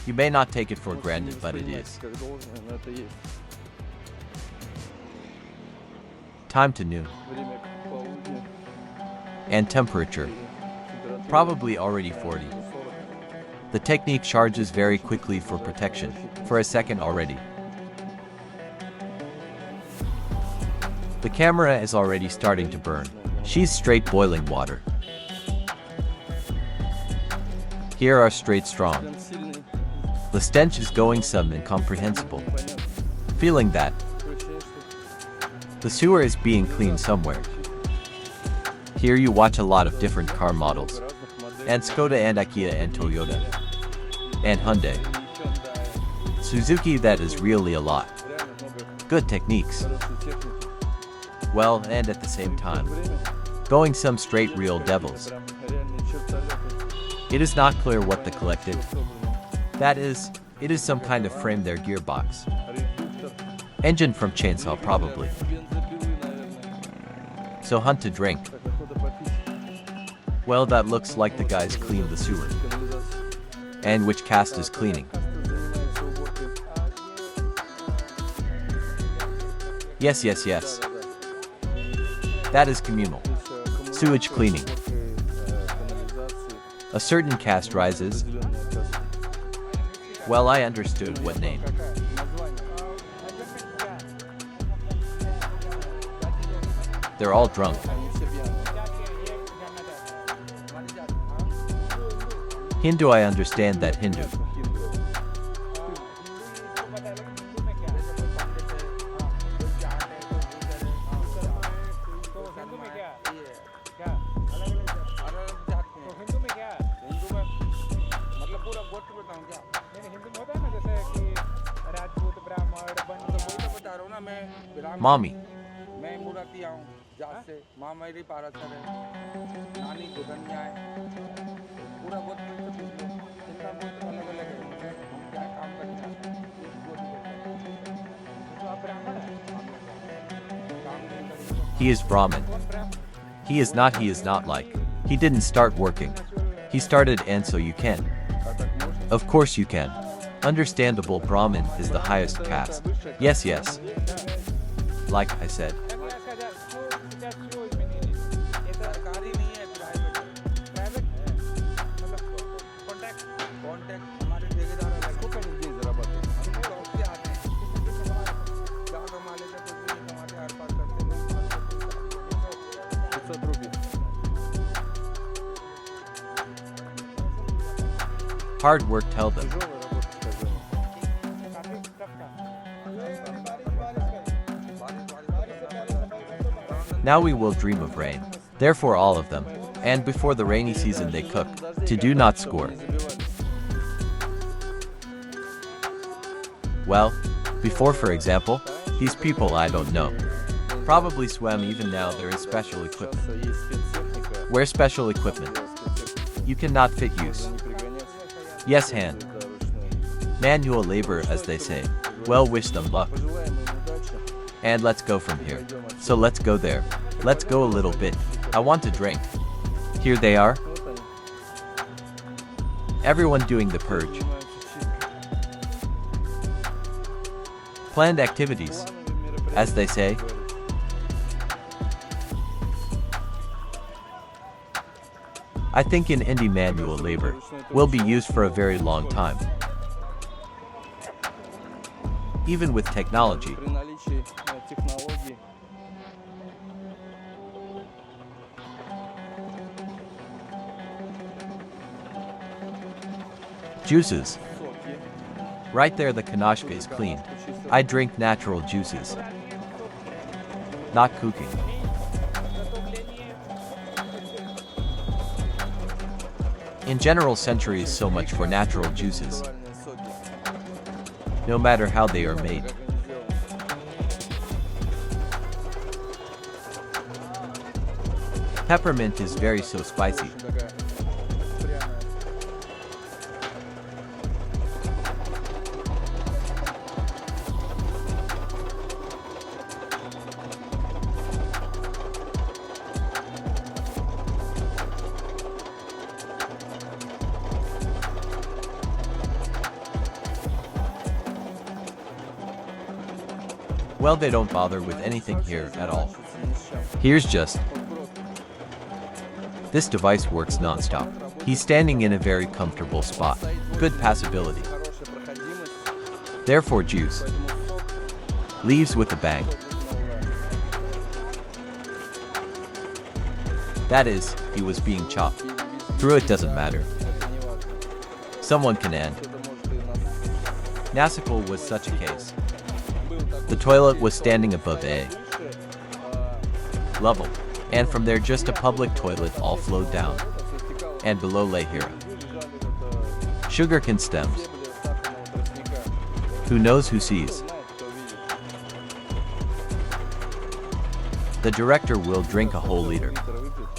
You may not take it for Можете не granted, but it воспринимать is. как должное, но это есть. Time to noon. Время к полудню. And temperature. Температура Probably already 40. 40. The technique charges very quickly for protection. For a second already. The camera is already starting to burn. She's straight boiling water. Here are straight strong. Прям сильный. The stench is going some incomprehensible. Понятно. Feeling that Ощущение, что the sewer is being cleaned somewhere. Here you watch a lot of different car models. разных моделей. And Skoda and Kia and Toyota. And Hyundai. Hyundai. Suzuki, that is really a lot. Реально много Good techniques. хорошей техники. Well, and at the same time, Время. going some straight real devils. Прям реальные чертолеты. It is not clear what the collected. Собраны. That is, it is some kind of frame their gearbox. Редуктор. Engine from chainsaw probably. Бензопилы, наверное. So hunt to drink. Так, охота попить. Well, that looks like the guys cleaned the sewer. Канализация. And which Caste is cleaning. Caste занимается уборкой. Yes, yes, yes. Да-да-да. That is communal. То есть, коммунальная Sewage cleaning. уборкой, канализации. A certain caste rises. Определенная каста. Well, I understood what name. Какая? Название. They're all drunk. Они все пьяные. Hindu, I understand that Hindu. Хинду. Hindu में क्या क्या तो हिंदू में क्या मतलब पूरा गोत्र बताऊं क्या नहीं हिंदू में होता है ना जैसे कि राजपूत ब्राह्मण बंद वही तो बता रहा हूँ ना मैं ब्राह्मण Mommy. मैं मुरातिया हूँ जात से माँ मेरी पारसर है नानी दुल्हनिया है पूरा गोत्र से पूछ लो इनका गोत्र अलग अलग है हम क्या काम करते हैं एक गोत्र तो आप ब्राह्मण हैं काम नहीं करेंगे He is Brahmin. He is not like. He didn't start working. He started, and so you can. Of course you can. Understandable, Brahmin is the highest caste. Yes, yes. Like I said. सरकारी नहीं है private है मतलब contact हमारे ठेकेदार अलग Сколько они в день зарабатывают? हम लोग से आते हैं क्या कमा लेते कुछ भी नहीं कमाते हर बात करते हैं 500 рублей. Hard work, tell them. Тяжелая работа, скажи. Now we will dream of rain. Therefore all of them. And before the rainy season they cook. To do not score. Well, before for example, these people I don't know. Probably swam even now there is special equipment. Сейчас есть спецтехника. Where special equipment? Да, спецтехника. You cannot fit use. Не пригоняться. Yes, hand. Да, ручная. Manual labor as they say. Well, wish them luck. Пожелаем им удачи. And let's go from here. So let's go there. Let's go a little bit. I want to drink. Here they are. Вот они. Everyone doing the purge. Planned activities, as they say. I think in India manual labor will be used for a very long time. Even with technology. При наличии технологий Juices. соки. Right there the kanashka is cleaned. I drink natural juices. Not cooking. In general centuries so much for natural juices. Натуральные соки. No matter how they are made. Как они сделаны. Peppermint is very so spicy. Очень такая пряная. Well, they don't bother with anything here at all. Заморачиваться ни с чем. Here's just, Вот просто. this device works non-stop. He's standing in a very comfortable spot. Good passability. Хорошая проходимость. Therefore juice. Поэтому сок Leaves with a bang. нужно That is, he was being chopped. Through it doesn't matter. Это не важно. Someone can end. Это может и нас. Nasikal was such a case. Был такой The toilet случай, was что standing above A выше, level, and from there just a public toilet all flowed down, все стекало. and below lay here. Лежали вот, Sugarcane stems. стебли сахарного тростника. Who knows who sees? Кто знает, кто видит. The director will drink a whole liter. Литр выпьет.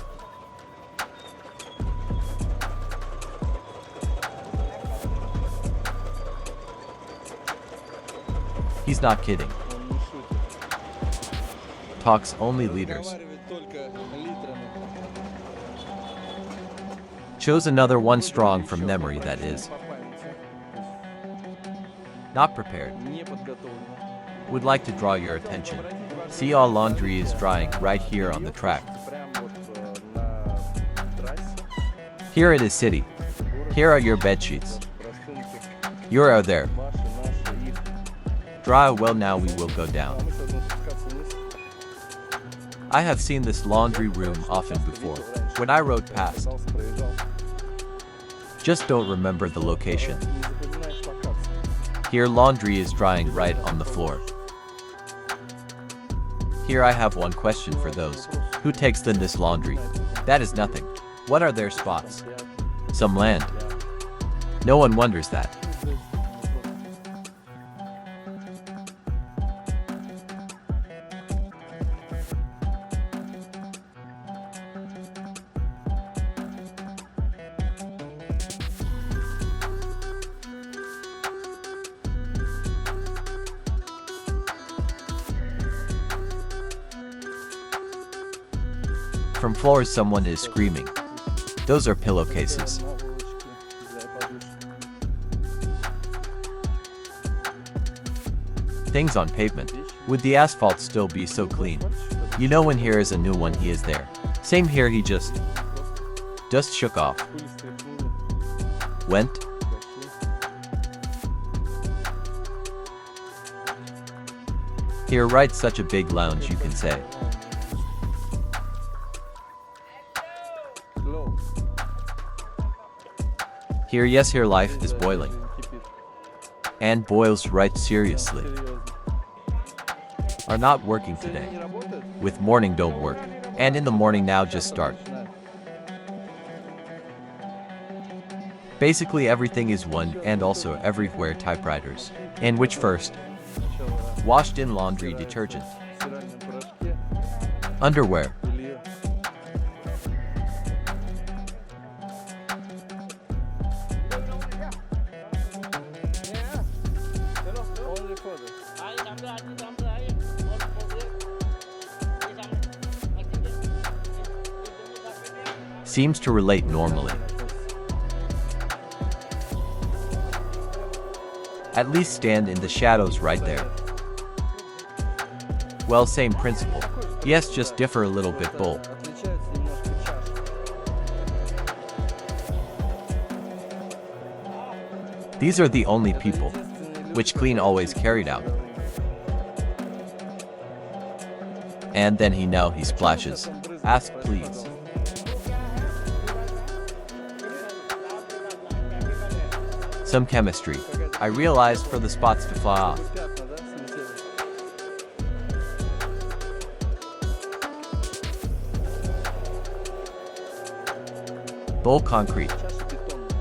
He's not kidding. Он не шутит. Talks only liters. Разговаривает только литрами. Chose another one strong from memory, that is. По памяти. Not prepared. Не подготовлено. Would like to draw your attention. See, all laundry is drying right here on the track. Прям вот на трассе. Here it is city. Here are your bed sheets. Простынки. You are there. Ваши, наши, их. Dry well, now we will go down. А мы сейчас будем спускаться вниз. I have seen this laundry room often before. When I rode past, Катался, проезжал. just don't remember the location. Не запоминаешь локацию. Here laundry is drying right on the floor. Here I have one question for those who takes then this laundry. That is nothing. What are their spots? Some land. No one wonders that. From floors someone is screaming. Those are pillowcases. Things on pavement. Would the asphalt still be so clean? You know when here is a new one he is there. Same here, he just dust shook off. Went. Here right such a big lounge you can say. Here yes here life is boiling. And boils right seriously. Are not working today. With morning don't work. And in the morning now just start. Basically everything is one and also everywhere typewriters. And which first? Washed in laundry detergent. Underwear. Seems to relate normally. At least stand in the shadows right there. Well, same principle. Yes, just differ a little bit bowl. Отличается немножко чаша. These are the only people which clean always carried out. And then he splashes. Ask please. Some chemistry. I realized for the spots to fly off. Пятна, да, слетели? Bowl concrete. Чаша бетонная.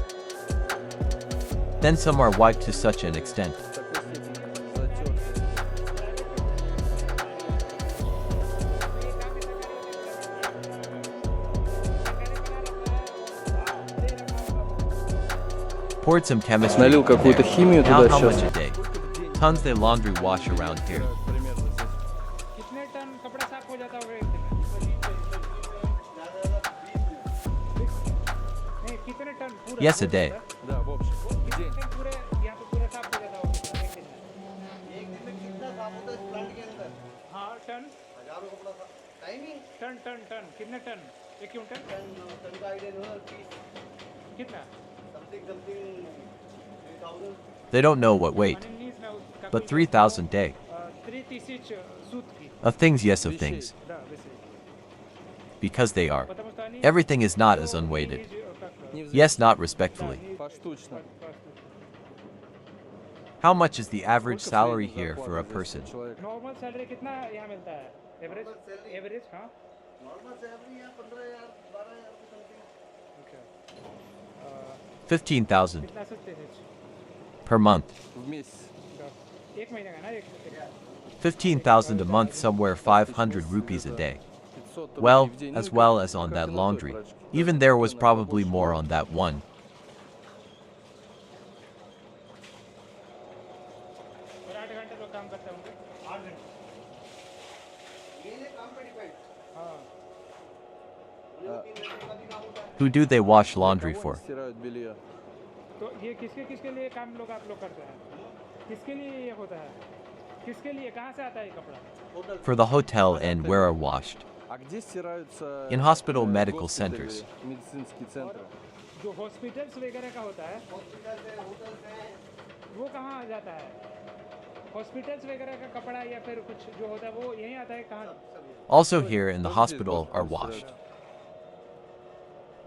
Then some are wiped to such an extent. В такой степени затертые. Poured some chemistry. Налил какую-то химию Now туда how much сейчас. a day? Tons they laundry wash around here. Примерно здесь. कितने ton कपड़ा साफ हो जाता होगा एक दिन में? नहीं, कितने टन पूरा? Yes, a day. Да, в общем. В день. कितने पूरे यहाँ पे पूरा साफ हो जाता होगा एक दिन में? हाँ, टन टन कितने टन? एक क्विंटल? कितना? They don't know what weight, but 3,000 day. 3000 сутки. Of things, yes, of things. Да, весит. Because they are. Потому что они Everything is not as unweighted. Не взять. Yes, not respectfully. Поштучно. How much is the average Сколько salary средний here зарплата for a здесь person? человека? Normal salary कितना यहाँ मिलता है? Average average हाँ. 15,000 कितना सकते हैं? per month. В месяц. एक महीने का ना एक 15,000 a month, somewhere 500 rupees a day. 500 Well, рублей в день. as Ну, well как- as on как that на той laundry. прачке. Even there was probably more on that one. और 8 घंटे लोग काम करते होंगे. 8 घंटे. हाँ. Who do they wash laundry Кого for? они стирают белье? तो ये किसके लिए काम लोग आप लोग करते हैं? किसके लिए ये होता है? किसके लिए कहाँ से आता है ये कपड़ा? For the hotel and where are washed. А где стираются In hospital medical госпитали, centers. медицинские центры? जो हॉस्पिटल्स वगैरह का होता है वो कहाँ आ जाता है? हॉस्पिटल्स वगैरह का कपड़ा या फिर कुछ जो होता है वो यहीं आता है कहाँ? Also here in the hospital are washed.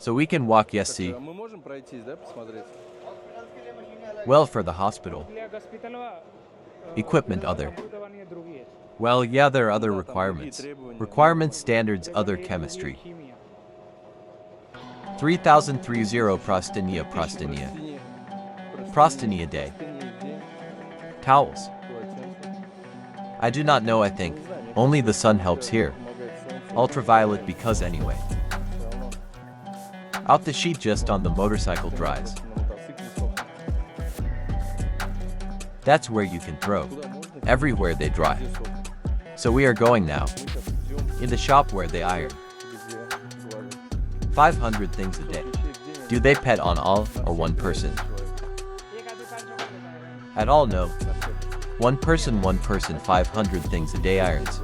So we can walk, yes, see. Мы можем пройтись, да, посмотреть? Well, for the hospital. для госпитального Equipment other. оборудование другие. Well, yeah, there are other requirements. Requirements, standards, other chemistry. Химия. 3,030 prostania prostania. Простыни. Prostania day. Простыни в день. Towels. Полотенца. I do not know, I think. Only the sun helps here. Помогает солнце. Ultraviolet because anyway. Всё равно. Out the sheet just on the motorcycle dries. На мотоцикле сохнет. That's where you can throw. Куда можно? Everywhere they dry. Где сохнет? So we are going now. Мы сейчас идем, In the shop where they iron. где гладят. 500 things a day. Вещей в день Do they pet on all or one person? एक आदमी 500 का देता है. At all, no. на всех 1 person, 500 things a day irons.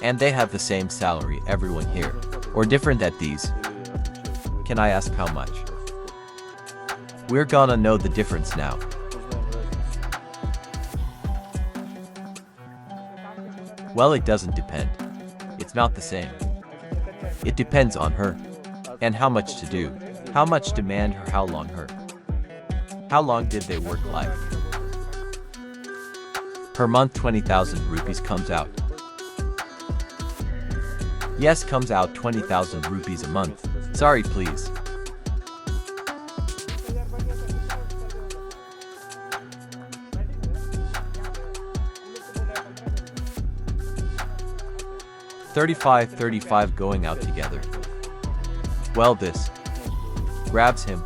And they have the same salary, everyone here. Or different at these. или отличаются. Can I ask how much? We're gonna know the difference now. Well, it doesn't depend. It's not the same. It depends on her. And how much to do. How much demand her, how long her. How long did they work like? Per month 20,000 rupees comes out. Yes, comes out 20,000 rupees a month. Sorry, please. $35 going out together. Well, this grabs him.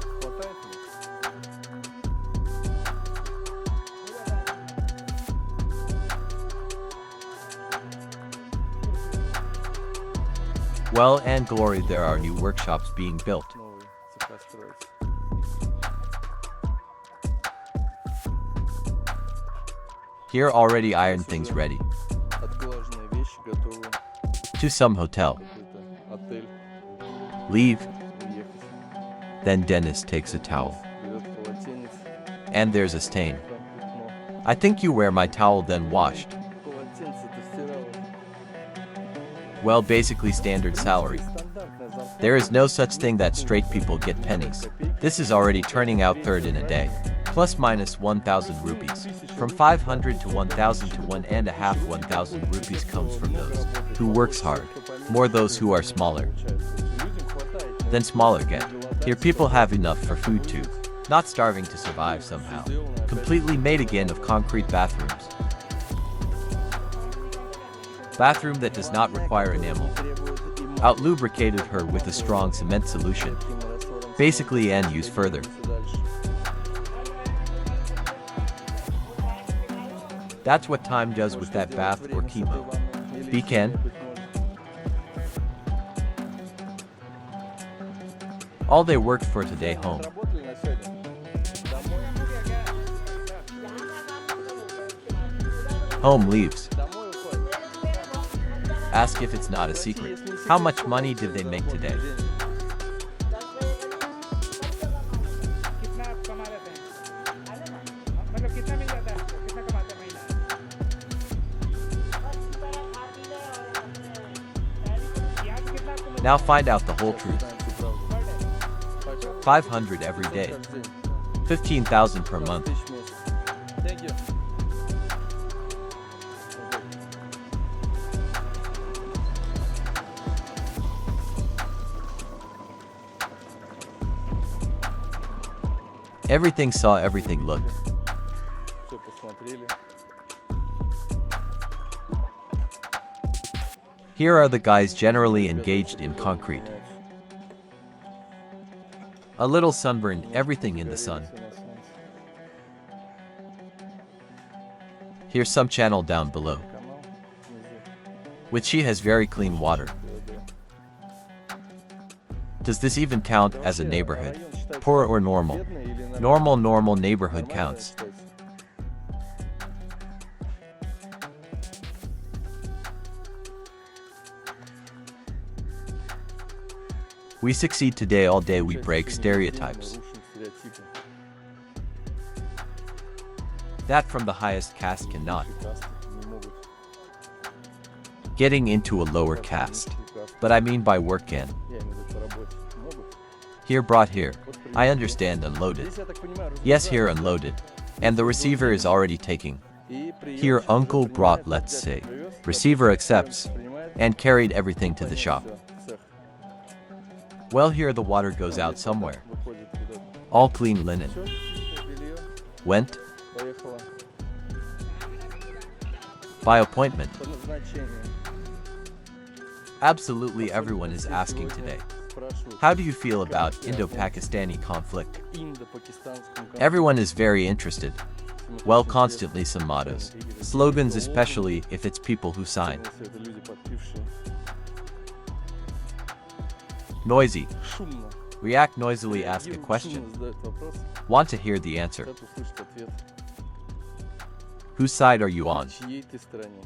Well, and glory, there are new workshops being built. Новый цеха строится. Here already ironed things ready. Отглаженные вещи готовы. To some hotel. Какой-то отель. Leave. Уехать. Then Dennis takes a towel. Берет полотенец. And there's a stain. Там пятно. I think you wear my towel then washed. Полотенце-то стирала. Well, basically standard salary. Стандартная зарплата. There is no such thing that straight people get pennies. This is already turning out third in a day. Plus minus 1,000 rupees. From 500 to 1,000 to 1,500 rupees comes from those who works hard. More those who are smaller. Then smaller get. Here people have enough for food too. Not starving to survive somehow. Completely made again of concrete bathrooms. Bathroom that does not require enamel. Out lubricated her with a strong cement solution. Basically and use further. That's what time does with that bath or chemo. Beacon. All they worked for today home. Работали на сегодня? Домой? Home leaves. Домой уходит. Ask if it's not a secret. How much money did they make today? कितना आप कमा लेते हैं मतलब कितना मिल जाता है आपको कितना कमाते हैं महीना यहाँ पे कितना आपको Now find out the whole truth. 500 every day. 15,000 per month. Thank you. Everything saw, everything looked. Все посмотрели. Here are the guys generally engaged in concrete. A little sunburned, everything in the sun. Here's some channel down below, Канал внизу. which she has very clean water. Does this even count as a neighborhood? Poor or normal? Бедный или нормальный? Normal neighborhood Нормально counts. считается. We succeed today, all day we break stereotypes. Рушим стереотипы. That from the highest caste cannot. Касты не могут. Getting into a lower caste. But I mean by work can. Я имею в виду по работе. Могут. Here brought here. I understand unloaded. Здесь, я так понимаю, Yes, here unloaded. And the receiver is already taking. И Here приемщик uncle принимает, brought, вот let's дядя say. привез, Receiver accepts. принимает, And carried everything to the shop. всё, цех. Well, here the water goes out somewhere. Выходит куда-то. All clean linen. Всё, белье, Went поехала. by appointment. По назначению. Absolutely everyone is asking today. Спрашивают, How do you feel about Indo-Pakistani conflict? индо-пакистанском конфликте. Everyone is very interested. Well, constantly some mottos. Slogans, especially if it's people who sign. Если это люди, подпившие. Noisy. Шумно. React noisily, ask a Шумно question. задают вопрос, Want to hear the answer. хотят услышать ответ. Whose side are you На on? чьей ты стороне?